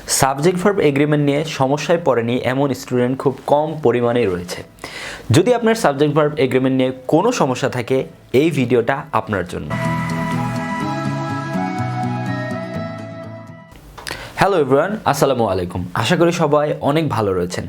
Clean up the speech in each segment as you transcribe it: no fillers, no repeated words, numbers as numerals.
Subject verb agreement নিয়ে সমস্যায় পড়েনি এমন স্টুডেন্ট খুব কম পরিমাণেই রয়েছে। যদি আপনার সাবজেক্ট ভার্ব এগ্রিমেন্ট নিয়ে কোনো সমস্যা থাকে, এই ভিডিওটা আপনার জন্য। হ্যালো এভরিওয়ান, আসসালামু আলাইকুম। আশা করি সবাই অনেক ভালো রয়েছেন।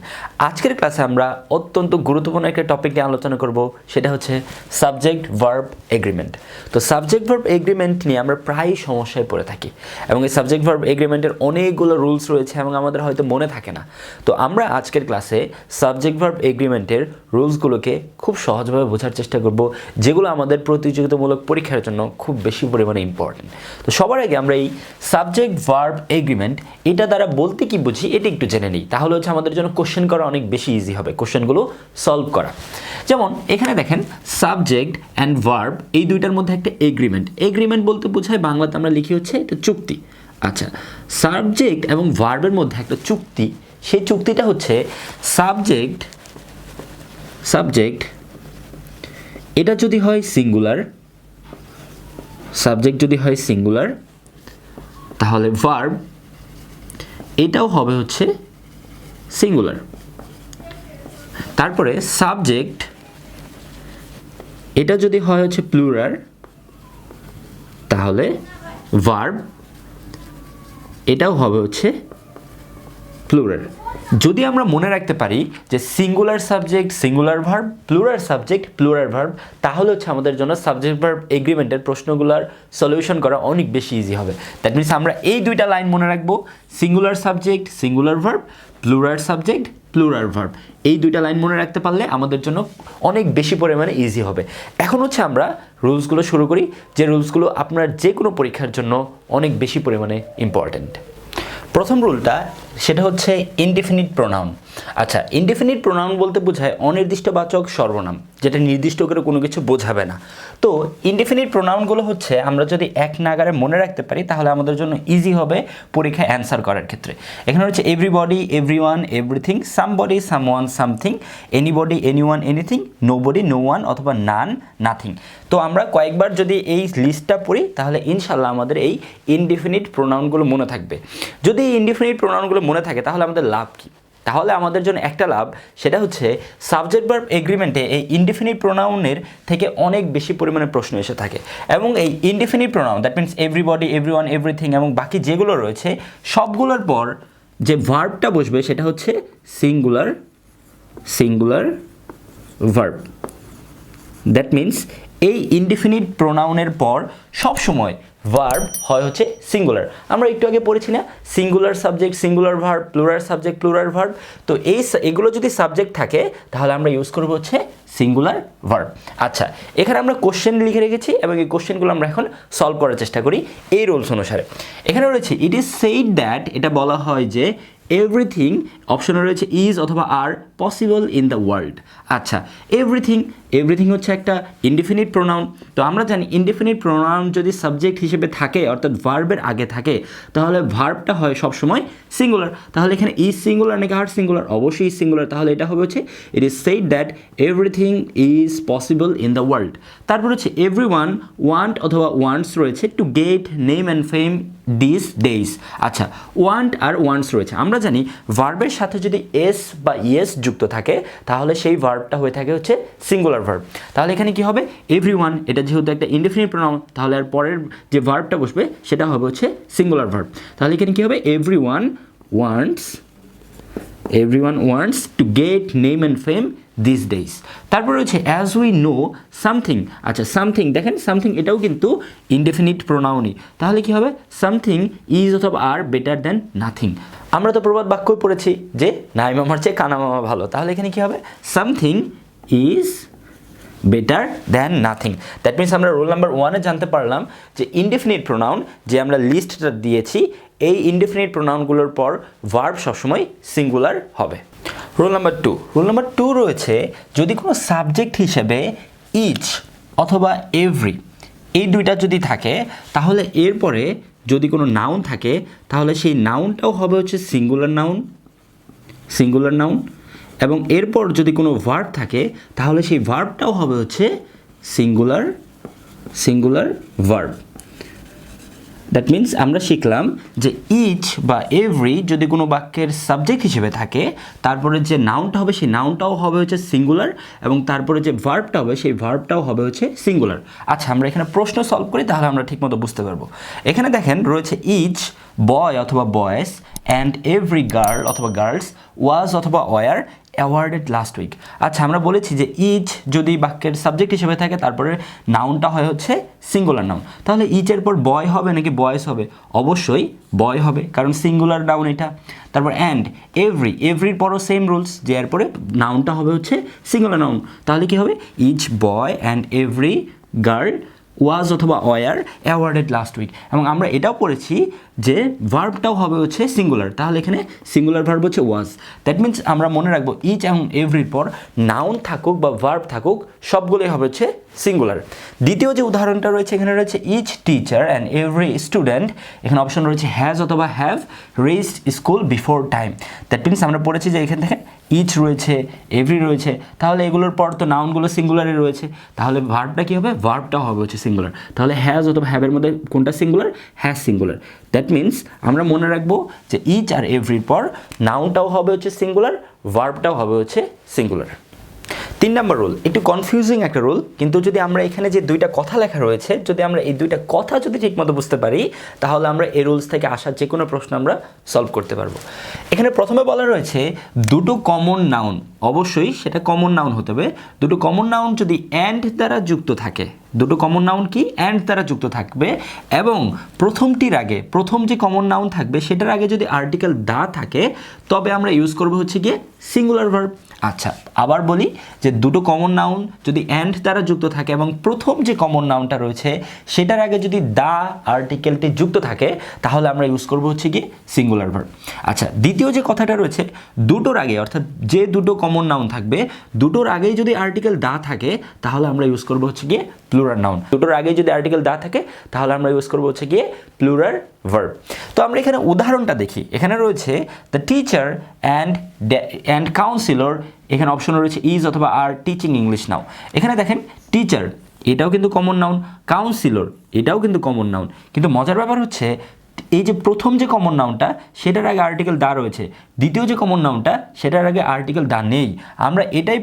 আজকের ক্লাসে আমরা অত্যন্ত গুরুত্বপূর্ণ একটা টপিক নিয়ে আলোচনা করব, সেটা হচ্ছে সাবজেক্ট ভার্ব এগ্রিমেন্ট। তো সাবজেক্ট ভার্ব এগ্রিমেন্ট নিয়ে আমরা প্রায়ই সমস্যায় পড়ে থাকি এবং এই সাবজেক্ট ভার্ব এগ্রিমেন্টের অনেকগুলো রুলস রয়েছে এবং আমাদের হয়তো মনে থাকে না। তো আমরা আজকের ক্লাসে সাবজেক্ট ভার্ব এগ্রিমেন্টের রুলসগুলোকে খুব সহজভাবে বোঝার চেষ্টা করব, যেগুলো আমাদের প্রতিযোগিতামূলক পরীক্ষার জন্য খুব বেশি পরিমাণে ইম্পর্টেন্ট। তো সবার আগে আমরা এই সাবজেক্ট ভার্ব এগ্রিমেন্ট এটা দ্বারা বলতে কি বুঝি এটা একটু জেনে নিই, তাহলে হচ্ছে আমাদের জন্য কোশ্চেন করা অনেক বেশি ইজি হবে, কোশ্চেনগুলো সলভ করা। যেমন এখানে দেখেন সাবজেক্ট অ্যান্ড ভার্ব এই দুইটার মধ্যে একটা এগ্রিমেন্ট। এগ্রিমেন্ট বলতে বোঝায় বাংলাতে আমরা লিখি হচ্ছে এটা চুক্তি। আচ্ছা, সাবজেক্ট এবং ভার্বের মধ্যে একটা চুক্তি, সেই চুক্তিটা হচ্ছে সাবজেক্ট এটা যদি হয় সিঙ্গুলার, সাবজেক্ট যদি হয় সিঙ্গুলার, তাহলে ভার্ব এটাও হবে হচ্ছে সিঙ্গুলার। তারপরে সাবজেক্ট এটা যদি হয় হচ্ছে প্লুরাল, তাহলে ভার্ব এটাও হবে হচ্ছে প্লুরাল। যদি আমরা মনে রাখতে পারি যে singular subject singular verb, plural subject plural verb, তাহলে হচ্ছে আমাদের জন্য সাবজেক্ট ভার্ব এগ্রিমেন্টের প্রশ্নগুলোর সলিউশন করা অনেক বেশি ইজি হবে। দ্যাট মিনস আমরা এই দুইটা লাইন মনে রাখবো, singular subject singular verb, plural subject plural verb. এই দুইটা লাইন মনে রাখতে পারলে আমাদের জন্য অনেক বেশি পরিমাণে ইজি হবে। এখন হচ্ছে আমরা রুলসগুলো শুরু করি, যে রুলসগুলো আপনার যে কোনো পরীক্ষার জন্য অনেক বেশি পরিমাণে ইম্পর্ট্যান্ট। প্রথম রুলটা সেটা হচ্ছে ইনডিফিনিট প্রোনাউন। আচ্ছা, ইনডিফিনিট প্রোনাউন বলতে বোঝায় অনির্দিষ্টবাচক সর্বনাম, যেটা নির্দিষ্ট করে কোনো কিছু বোঝাবে না। তো ইনডিফিনিট প্রোনাউনগুলো হচ্ছে আমরা যদি এক নাগারে মনে রাখতে পারি, তাহলে আমাদের জন্য ইজি হবে পরীক্ষায় অ্যান্সার করার ক্ষেত্রে। এখানে হচ্ছে everybody, everyone, everything, somebody, someone, something, anybody, anyone, anything, nobody, no one অথবা নান, নাথিং। তো আমরা কয়েকবার যদি এই লিস্টটা পড়ি, তাহলে ইনশাল্লাহ আমাদের এই ইনডিফিনিট প্রোনাউনগুলো মনে থাকবে। যদি এই ইনডিফিনিট প্রোনাউনগুলো মনে থাকে, তাহলে আমাদের লাভ কী? তাহলে আমাদের জন্য একটা লাভ, সেটা হচ্ছে সাবজেক্ট ভার্ব এগ্রিমেন্টে এই ইনডিফিনিট প্রোনাউনের থেকে অনেক বেশি পরিমাণে প্রশ্ন এসে থাকে এবং এই indefinite pronoun that means everybody, everyone, everything এবং বাকি যেগুলো রয়েছে সবগুলোর পর যে ভার্বটা বসবে সেটা হচ্ছে সিঙ্গুলার ভার্ব। দ্যাট মিনস এই ইনডিফিনিট প্রোনাউনের পর সবসময় ভার্ব হয় হচ্ছে সিঙ্গুলার। আমরা একটু আগে পড়েছি না, singular subject singular verb, plural subject plural verb. তো এগুলো যদি সাবজেক্ট থাকে, তাহলে আমরা ইউজ করবো হচ্ছে সিঙ্গুলার ভার্ব। আচ্ছা, এখানে আমরা কোশ্চেন লিখে রেখেছি এবং এই কোশ্চেনগুলো আমরা এখন সলভ করার চেষ্টা করি এই রুলস অনুসারে। এখানে রয়েছে ইট ইজ সেইড দ্যাট, এটা বলা হয় যে এভরিথিং, অপশনে রয়েছে ইজ অথবা আর পসিবল ইন দ্য ওয়ার্ল্ড। আচ্ছা, এভরিথিং হচ্ছে একটা ইনডিফিনিট প্রোনাউন। তো আমরা জানি ইনডিফিনিট প্রোনাউন যদি সাবজেক্ট হিসেবে থাকে, অর্থাৎ ভার্বের আগে থাকে, তাহলে ভার্বটা হয় সবসময় সিঙ্গুলার। তাহলে এখানে ইজ সিঙ্গুলার নাকি আর সিঙ্গুলার? অবশ্যই সিঙ্গুলার। তাহলে এটা হবে হচ্ছে it is said that everything is possible in the world. তারপর হচ্ছে এভরিওয়ান ওয়ান্ট অথবা ওয়ান্টস রয়েছে to get name and fame this days. আচ্ছা, ওয়ান্ট আর ওয়ান্টস রয়েছে। আমরা জানি ভার্বের সাথে যদি এস বা ইয়েস যুক্ত থাকে, তাহলে সেই ভার্বটা হয়ে থাকে হচ্ছে সিঙ্গুলার ভার্ব। তাহলে এখানে কি হবে? এভরিওয়ান, এটা যেহেতু একটা ইনডিফিনিট প্রোনাউন, তাহলে আর পরের যে ভার্বটা বসবে সেটা হবে হচ্ছে সিঙ্গুলার ভার্ব। তাহলে এখানে কি হবে? Everyone wants to get name and fame this days. তারপর রয়েছে অ্যাজ উই নো সামথিং। আচ্ছা, সামথিং, দেখেন সামথিং এটাও কিন্তু ইনডেফিনিট প্রোনাউনই। তাহলে কি হবে? সামথিং ইজ অথবা আর বেটার দ্যান নাথিং। আমরা তো প্রবাদ বাক্যই পড়েছি যে নাই মামার চেয়ে কানা মামা ভালো। তাহলে এখানে কি হবে? Something is better than nothing. That means আমরা রুল নাম্বার 1-এ জানতে পারলাম যে ইনডেফিনিট প্রোনাউন, যে আমরা লিস্টটা দিয়েছি, এই ইনডেফিনিট প্রোনাউনগুলোর পর ভার্ব সবসময় সিঙ্গুলার হবে। রুল নাম্বার 2 রয়েছে যদি কোনো সাবজেক্ট হিসেবে ইচ অথবা এভরি এই দুইটা যদি থাকে, তাহলে এরপরে যদি কোনো নাউন থাকে, তাহলে সেই নাউনটাও হবে হচ্ছে সিঙ্গুলার নাউন এবং এরপর যদি কোনো ভার্ব থাকে, তাহলে সেই ভার্বটাও হবে হচ্ছে সিঙ্গুলার ভার্ব। দ্যাট মিন্স আমরা শিখলাম যে ইচ বা এভরি যদি কোনো বাক্যের সাবজেক্ট হিসেবে থাকে, তারপরে যে নাউনটা হবে সেই নাউনটাও হবে হচ্ছে সিঙ্গুলার, এবং তারপরে যে ভার্বটা হবে সেই ভার্বটাও হবে হচ্ছে সিঙ্গুলার। আচ্ছা, আমরা এখানে প্রশ্ন সলভ করি, তাহলে আমরা ঠিকমতো বুঝতে পারবো। এখানে দেখেন রয়েছে ইচ বয় অথবা বয়েস অ্যান্ড এভরি গার্ল অথবা গার্লস ওয়াজ অথবা ওয়ার অ্যাওয়ার্ডেড লাস্ট উইক। আচ্ছা, আমরা বলেছি যে ইচ যদি বাক্যের সাবজেক্ট হিসেবে থাকে, তারপরে নাউনটা হয় হচ্ছে সিঙ্গুলার নাউন। তাহলে ইচের পর বয় হবে নাকি বয়েস হবে? অবশ্যই বয় হবে, কারণ সিঙ্গুলার নাউন এটা। তারপর অ্যান্ড এভরির পরও সেম রুলস, যে এরপরে নাউনটা হবে হচ্ছে সিঙ্গুলার নাউন। তাহলে কি হবে? Each boy and every girl was অথবা ওয়ার অ্যাওয়ার্ডেড লাস্ট উইক। এবং আমরা এটাও পড়েছি যে ভার্বটাও হবে হচ্ছে সিঙ্গুলার, তাহলে এখানে সিঙ্গুলার ভার্ব হচ্ছে ওয়াজ। দ্যাট মিন্স আমরা মনে রাখবো ইচ এবং এভরির পর নাউন থাকুক বা ভার্ব থাকুক, সবগুলোই হবে হচ্ছে সিঙ্গুলার। দ্বিতীয় যে উদাহরণটা রয়েছে, এখানে রয়েছে each teacher and every student, এখানে অপশন রয়েছে হ্যাজ অথবা have reached school before time. That means আমরা পড়েছি যে এখানে থেকে ইচ রয়েছে, এভরি রয়েছে, তাহলে এগুলোর পর তো নাউনগুলো সিঙ্গুলারে রয়েছে, তাহলে ভার্বটা কী হবে? ভার্বটাও হবে হচ্ছে সিঙ্গুলার। তাহলে হ্যাজ অথবা হ্যাভের মধ্যে কোনটা singular? Has singular. That means আমরা মনে রাখবো যে ইচ আর এভরির পর নাউনটাও হবে হচ্ছে সিঙ্গুলার, ভার্বটাও হবে হচ্ছে সিঙ্গুলার। 3 নম্বর রুল, একটু কনফিউজিং একটা রুল, কিন্তু যদি আমরা এখানে যে দুইটা কথা লেখা রয়েছে, যদি আমরা এই দুইটা কথা যদি ঠিকমতো বুঝতে পারি, তাহলে আমরা এই রুলস থেকে আসা যে কোনো প্রশ্ন আমরা সলভ করতে পারবো। এখানে প্রথমে বলা রয়েছে দুটো কমন নাউন, অবশ্যই সেটা কমন নাউন হতে হবে। দুটো কমন নাউন যদি অ্যান্ড দ্বারা যুক্ত থাকে, দুটো কমন নাউন কি অ্যান্ড দ্বারা যুক্ত থাকবে, এবং প্রথমটির আগে, প্রথম যে কমন নাউন থাকবে সেটার আগে যদি আর্টিকেল দা থাকে, তবে আমরা ইউজ করব হচ্ছে গিয়ে সিঙ্গুলার ভার্ব। আচ্ছা, আবার বলি যে দুটো কমন নাউন যদি অ্যান্ড দ্বারা যুক্ত থাকে এবং প্রথম যে কমন নাউনটা রয়েছে সেটার আগে যদি দা আর্টিকেলটি যুক্ত থাকে, তাহলে আমরা ইউজ করব হচ্ছে গিয়ে সিঙ্গুলার ভার্ব। আচ্ছা, দ্বিতীয় যে কথাটা রয়েছে, দুটোর আগে, অর্থাৎ যে দুটো কমন নাউন থাকবে দুটোর আগেই যদি আর্টিকেল দা থাকে, তাহলে আমরা ইউজ করব হচ্ছে গিয়ে প্লুরাল নাউন। দুটোর আগেই যদি আর্টিকেল দা থাকে, তাহলে আমরা ইউজ করব হচ্ছে গিয়ে প্লুরাল ভার্ব। তো আমরা এখানে উদাহরণটা দেখি। এখানে রয়েছে দ্য টিচার অ্যান্ড কাউন্সিলর, এখানে অপশন রয়েছে ইজ অথবা আর টিচিং ইংলিশ নাও। এখানে দেখেন টিচার এটাও কিন্তু কমন নাউন, কাউন্সিলর এটাও কিন্তু কমন নাউন, কিন্তু মজার ব্যাপার হচ্ছে এই যে প্রথম যে কমন নাউনটা সেটার আগে আর্টিকেল দা রয়েছে, দ্বিতীয় যে কমন নাউনটা সেটার আগে আর্টিকেল দা নেই। আমরা এটাই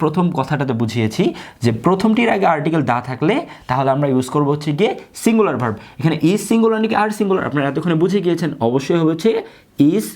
প্রথম কথাটাতে বুঝিয়েছি যে প্রথমটির আগে আর্টিকেল দা থাকলে তাহলে আমরা ইউজ করবো হচ্ছে গিয়ে সিঙ্গুলার ভার্ব। এখানে ইজ সিঙ্গুলার নাকি আর সিঙ্গুলার আপনারা এতক্ষণে বুঝে গিয়েছেন, অবশ্যই হবে হচ্ছে is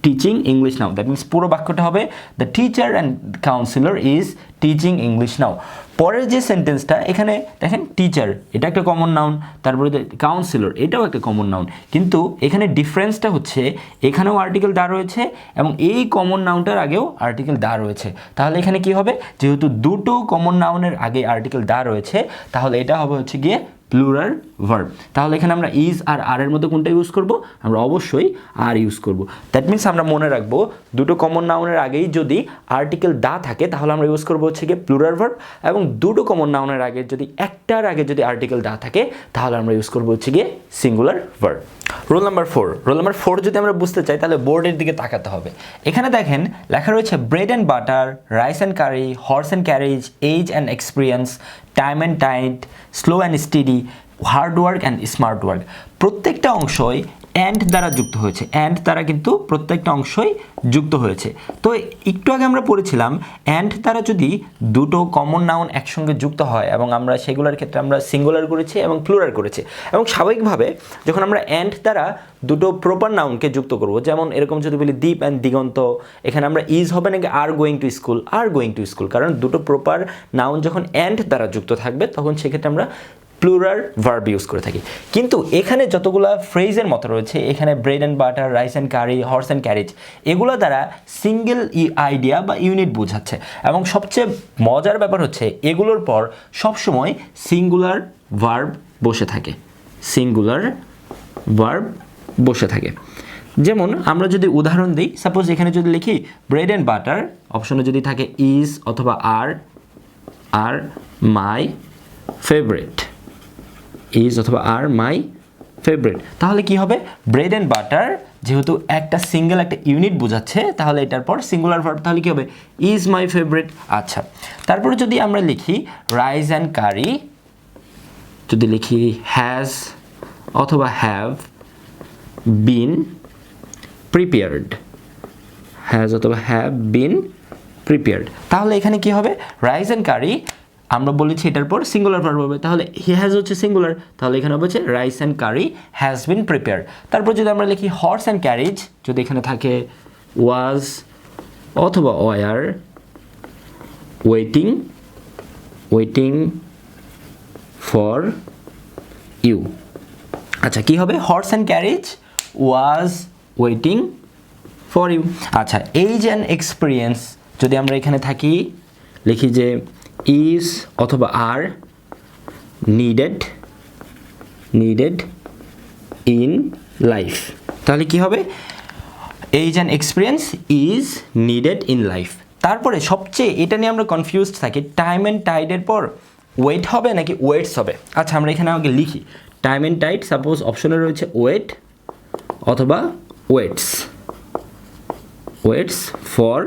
teaching English now. That means পুরো বাক্যটা হবে the teacher and councillor is teaching English নাও। পরের যে সেন্টেন্সটা, এখানে দেখেন টিচার এটা একটা কমন নাউন, তারপরে কাউন্সিলর এটাও একটা কমন নাউন, কিন্তু এখানে ডিফারেন্সটা হচ্ছে এখানেও আর্টিকেল দা রয়েছে এবং এই কমন নাউনটার আগেও আর্টিকেল দা রয়েছে। তাহলে এখানে কি হবে? যেহেতু দুটো কমন নাউনের আগে আর্টিকেল দা রয়েছে, তাহলে এটা হবে হচ্ছে গিয়ে প্লুরাল ভার্ব। তাহলে এখানে আমরা ইজ আর আর এর মধ্যে কোনটা ইউজ করব? আমরা অবশ্যই আর ইউজ করব। দ্যাট মিনস আমরা মনে রাখবো দুটো কমন নাউনের আগেই যদি আর্টিকেল দা থাকে, তাহলে আমরা ইউজ করব হচ্ছে গিয়ে প্লুরাল ভার্ব, এবং দুটো কমন নাউনের আগে যদি একটার আগে যদি আর্টিকেল দা থাকে, তাহলে আমরা ইউজ করব হচ্ছে গিয়ে singular verb. Roll number 4। Roll number 4 যদি আমরা বুঝতে চাই, তাহলে বোর্ডের দিকে তাকাতে হবে। এখানে দেখেন লেখা রয়েছে bread and butter, rice and curry, horse and carriage, age and experience, time and tide, slow and steady, hard work and smart work. প্রত্যেকটা অংশই অ্যান্ড দ্বারা যুক্ত হয়েছে, অ্যান্ড দ্বারা কিন্তু প্রত্যেকটা অংশই যুক্ত হয়েছে। তো একটু আগে আমরা পড়েছিলাম অ্যান্ড দ্বারা যদি দুটো কমন নাউন একসঙ্গে যুক্ত হয়, এবং আমরা সেগুলোর ক্ষেত্রে আমরা সিঙ্গুলার করেছি এবং প্লুরাল করেছি, এবং স্বাভাবিকভাবে যখন আমরা অ্যান্ড দ্বারা দুটো প্রপার নাউনকে যুক্ত করব, যেমন এরকম যদি বলি দীপ অ্যান্ড দিগন্ত, এখানে আমরা ইজ হবে নাকি are going to school, are going to school, কারণ দুটো প্রপার নাউন যখন অ্যান্ড দ্বারা যুক্ত থাকবে তখন সেক্ষেত্রে আমরা প্লুরাল ভার্ব ইউজ করে থাকি। কিন্তু এখানে যতগুলো ফ্রেজের মতো রয়েছে, এখানে bread and butter, rice and curry, horse and carriage, এগুলো দ্বারা সিঙ্গেল আইডিয়া বা ইউনিট বোঝাচ্ছে, এবং সবচেয়ে মজার ব্যাপার হচ্ছে এগুলোর পর সবসময় সিঙ্গুলার ভার্ব বসে থাকে, সিঙ্গুলার ভার্ব বসে থাকে। যেমন আমরা যদি উদাহরণ দিই, সাপোজ এখানে যদি লিখি ব্রেড অ্যান্ড বাটার, অপশনে যদি থাকে ইজ অথবা আর মাই ফেভারিট, ইজ অথবা আর মাই ফেভারিট, তাহলে কি হবে? ব্রেড অ্যান্ড বাটার যেহেতু একটা সিঙ্গেল একটা ইউনিট বোঝাচ্ছে, তাহলে এটার পর সিঙ্গুলার ভার্ব, তাহলে কি হবে? Is my favourite. আচ্ছা, তারপরে যদি আমরা লিখি রাইস অ্যান্ড কারি, যদি লিখি হ্যাজ অথবা have been prepared, has অথবা have been prepared। তাহলে এখানে কি হবে, রাইস অ্যান্ড কারি আমরা বলেছি এটার পর সিঙ্গুলার ভার্ব হবে, তাহলে হি হ্যাজ হচ্ছে সিঙ্গুলার, তাহলে এখানে হবে হচ্ছে rice and curry has been prepared. তারপর যদি আমরা লিখি হর্স অ্যান্ড ক্যারিজ, যদি এখানে থাকে ওয়াজ অথবা ওয়ার ওয়েটিং ফর ইউ। আচ্ছা কি হবে, horse and carriage was waiting for you. আচ্ছা এজ অ্যান্ড এক্সপিরিয়েন্স যদি আমরা এখানে থাকি লিখি যে ইজ অথবা আর নিডেড ইন লাইফ, তাহলে কি হবে, age and experience is needed in life. তারপরে সবচেয়ে এটা নিয়ে আমরা কনফিউজড থাকি, টাইম অ্যান্ড টাইডের পর ওয়েট হবে নাকি ওয়েটস হবে। আচ্ছা আমরা এখানে আগে লিখি টাইম অ্যান্ড টাইড, সাপোজ অপশনে রয়েছে ওয়েট অথবা ওয়েটস ফর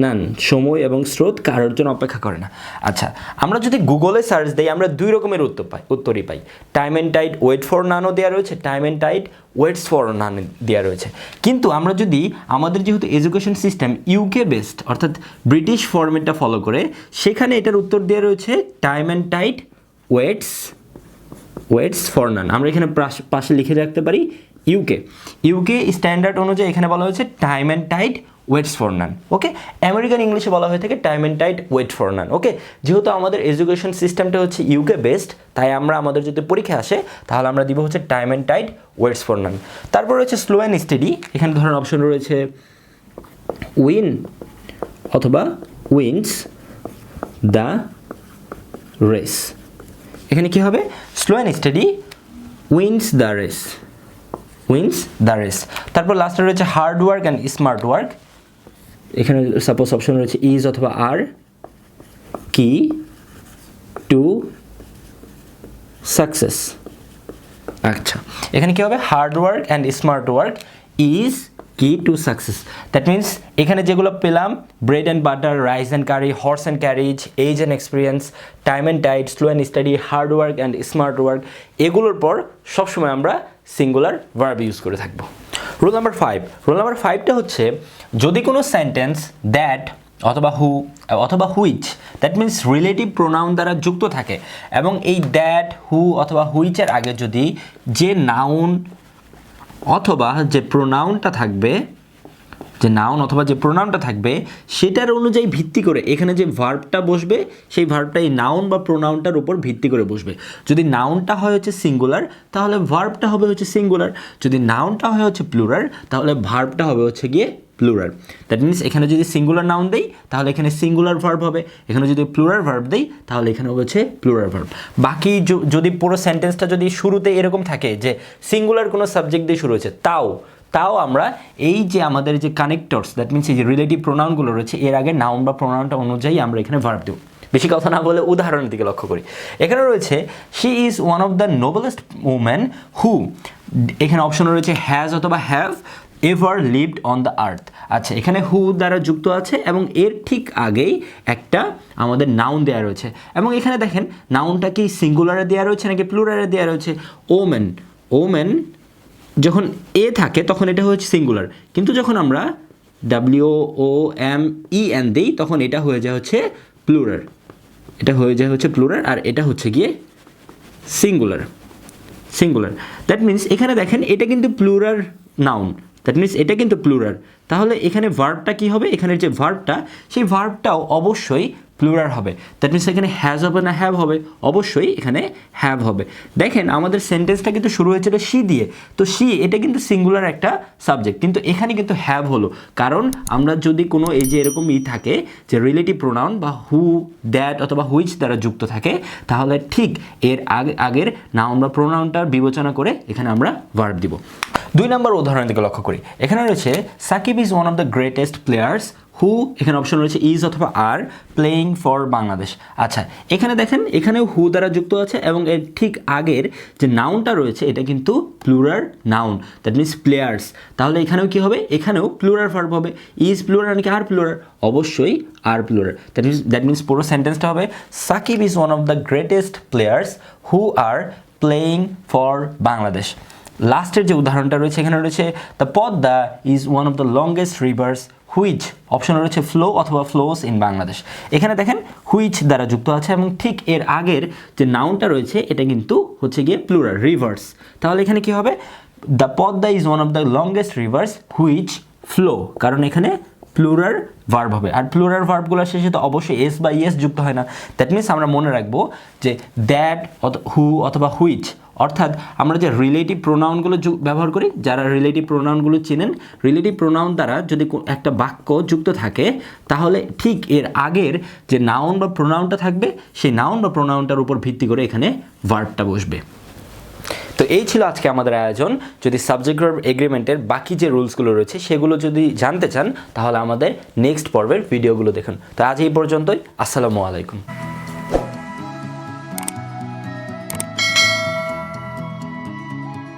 নান, সময় এবং স্রোত কারোর জন্য অপেক্ষা করে না। আচ্ছা আমরা যদি গুগলে সার্চ দিই আমরা দুই রকমের উত্তরই পাই, time and tide wait for নানও দেওয়া রয়েছে, time and tide waits for none দেওয়া রয়েছে। কিন্তু আমরা যদি আমাদের যেহেতু এডুকেশন সিস্টেম ইউকে বেসড অর্থাৎ ব্রিটিশ ফরম্যাটটা ফলো করে, সেখানে এটার উত্তর দেওয়া রয়েছে time and tide waits for none. আমরা এখানে পাশে লিখে রাখতে পারি ইউকে স্ট্যান্ডার্ড অনুযায়ী এখানে বলা হয়েছে time and tide waits for none. Okay, American ইংলিশে বলা হয়ে থাকে time and tide wait for none. Okay, যেহেতু আমাদের এডুকেশন সিস্টেমটা হচ্ছে ইউকে বেসড, তাই আমরা আমাদের যদি পরীক্ষা আসে তাহলে আমরা দিব হচ্ছে time and tide waits for none. তারপর রয়েছে স্লো অ্যান্ড স্টেডি, এখানে ধরুন অপশন রয়েছে উইন অথবা উইন্স দ্য রেস। এখানে কি হবে, slow and steady wins the race. তারপর লাস্টে রয়েছে hard work and smart work, এখানে সাপোজ অপশন রয়েছে ইজ অথবা আর কি টু সাকসেস। আচ্ছা এখানে কি হবে, hard work and smart work is key to success. That means এখানে যেগুলো পেলাম bread and butter, rice and curry, horse and carriage, age and experience, time and tide, slow and steady, hard work and smart work, এগুলোর পর সবসময় আমরা singular verb use করে থাকবো। Rule number 5টা হচ্ছে যদি কোনো সেন্টেন্স দ্যাট অথবা হু অথবা which, that means relative pronoun দ্বারা যুক্ত থাকে এবং এই দ্যাট হু অথবা হুইচের আগে যদি যে নাউন অথবা যে প্রোনাউনটা থাকবে, সেটার অনুযায়ী ভিত্তি করে এখানে যে ভার্বটা বসবে সেই ভার্বটা এই নাউন বা প্রোনাউনটার উপর ভিত্তি করে বসবে। যদি নাউনটা হয় হচ্ছে সিঙ্গুলার তাহলে ভার্বটা হবে হচ্ছে সিঙ্গুলার, যদি নাউনটা হয় হচ্ছে প্লুরাল তাহলে ভার্বটা হবে হচ্ছে গিয়ে প্লুরাল। দ্যাট মিনস এখানে যদি সিঙ্গুলার নাউন দেই তাহলে এখানে সিঙ্গুলার ভার্ব হবে, এখানে যদি প্লুরাল ভার্ব দেই তাহলে এখানে হচ্ছে প্লুরাল ভার্ব। বাকি যদি পুরো সেন্টেন্সটা যদি শুরুতে এরকম থাকে যে সিঙ্গুলার কোনো সাবজেক্ট দিয়ে শুরু হয়েছে, তাও আমরা এই যে আমাদের যে কানেক্টরস, দ্যাট মিনস এই যে রিলেটিভ প্রোনাউনগুলো রয়েছে এর আগে নাউন বা প্রোনাউনটা অনুযায়ী আমরা এখানে ভার্ব দেব। বেশি কথা না বলে উদাহরণের দিকে লক্ষ্য করি। এখানে রয়েছে she is one of the noblest women who, এখানে অপশন রয়েছে হ্যাজ অথবা have ever lived on the earth. আচ্ছা এখানে হু দ্বারা যুক্ত আছে এবং এর ঠিক আগেই একটা আমাদের নাউন দেওয়া রয়েছে এবং এখানে দেখেন নাউনটা কি সিঙ্গুলারে দেওয়া রয়েছে নাকি প্লুরালে দেওয়া রয়েছে। ওমেন যখন এ থাকে তখন এটা হচ্ছে সিঙ্গুলার, কিন্তু যখন আমরা WOMEN দিই তখন এটা হয়ে যায় হচ্ছে প্লুরাল, আর এটা হচ্ছে গিয়ে সিঙ্গুলার। দ্যাট মিনস এখানে দেখেন এটা কিন্তু প্লুরাল নাউন, দ্যাট মিনস এটা কিন্তু প্লুরাল, তাহলে এখানে ভার্বটা কি হবে, এখানের যে ভার্বটা সেই ভার্বটাও অবশ্যই প্লুরাল হবে। দ্যাট মিনস এখানে হ্যাজ হবে না হ্যাভ হবে, অবশ্যই এখানে হ্যাভ হবে। দেখেন আমাদের সেন্টেন্সটা কিন্তু শুরু হয়েছিল শি দিয়ে, তো শি এটা কিন্তু সিঙ্গুলার একটা সাবজেক্ট, কিন্তু এখানে কিন্তু হ্যাভ হলো, কারণ আমরা যদি কোনো এই যে এরকম থাকে যে রিলেটিভ প্রোনাউন বা হু দ্যাট অথবা হুইচ দ্বারা যুক্ত থাকে তাহলে ঠিক এর আগের নাউন বা প্রোনাউনটার বিবেচনা করে এখানে আমরা ভার্ব দিব। 2 নম্বর উদাহরণের দিকে লক্ষ্য করি, এখানে রয়েছে Shakib is one of the greatest players who, এখানে অপশন রয়েছে ইজ অথবা আর প্লেয়িং ফর বাংলাদেশ। আচ্ছা এখানে দেখেন এখানেও হু দ্বারা যুক্ত আছে এবং এর ঠিক আগের যে নাউনটা রয়েছে এটা কিন্তু plural noun, that means players, তাহলে এখানেও কি হবে, এখানেও প্লুরাল ভার্ব হবে। ইজ প্লুরাল নাকি আর প্লুরাল, অবশ্যই আর প্লুরাল। দ্যাট মিনস পুরো সেন্টেন্সটা হবে Shakib is one of the greatest players who are playing for Bangladesh. লাস্টের যে উদাহরণটা রয়েছে এখানে রয়েছে the Padma is one of the longest rivers which, option রয়েছে ফ্লো অথবা ফ্লোস ইন বাংলাদেশ। এখানে দেখেন হুইচ দ্বারা যুক্ত আছে এবং ঠিক এর আগের যে নাউনটা রয়েছে এটা কিন্তু হচ্ছে গিয়ে প্লুরাল রিভার্স। তাহলে এখানে কি হবে, the Padma is one of the longest rivers which flow, কারণ এখানে প্লুরাল ভার্ব হবে, আর প্লুরাল ভার্বগুলোর শেষে তো অবশ্যই এস বা ইয়েস যুক্ত হয় না। দ্যাট মিনস আমরা মনে রাখবো যে দ্যাট হু অথবা হুইচ, অর্থাৎ আমরা যে রিলেটিভ প্রোনাউনগুলো ব্যবহার করি, যারা রিলেটিভ প্রোনাউনগুলো চেনেন, রিলেটিভ প্রোনাউন দ্বারা যদি একটা বাক্য যুক্ত থাকে তাহলে ঠিক এর আগের যে নাউন বা প্রোনাউনটা থাকবে সেই নাউন বা প্রোনাউনটার উপর ভিত্তি করে এখানে ভার্বটা বসবে। তো এই ছিল আজকে আমাদের আয়োজন। যদি সাবজেক্ট ভার্ব এগ্রিমেন্টের বাকি যে রুলসগুলো রয়েছে সেগুলো যদি জানতে চান তাহলে আমাদের নেক্সট পর্বের ভিডিওগুলো দেখুন। তো আজ এই পর্যন্তই, আসসালামু আলাইকুম।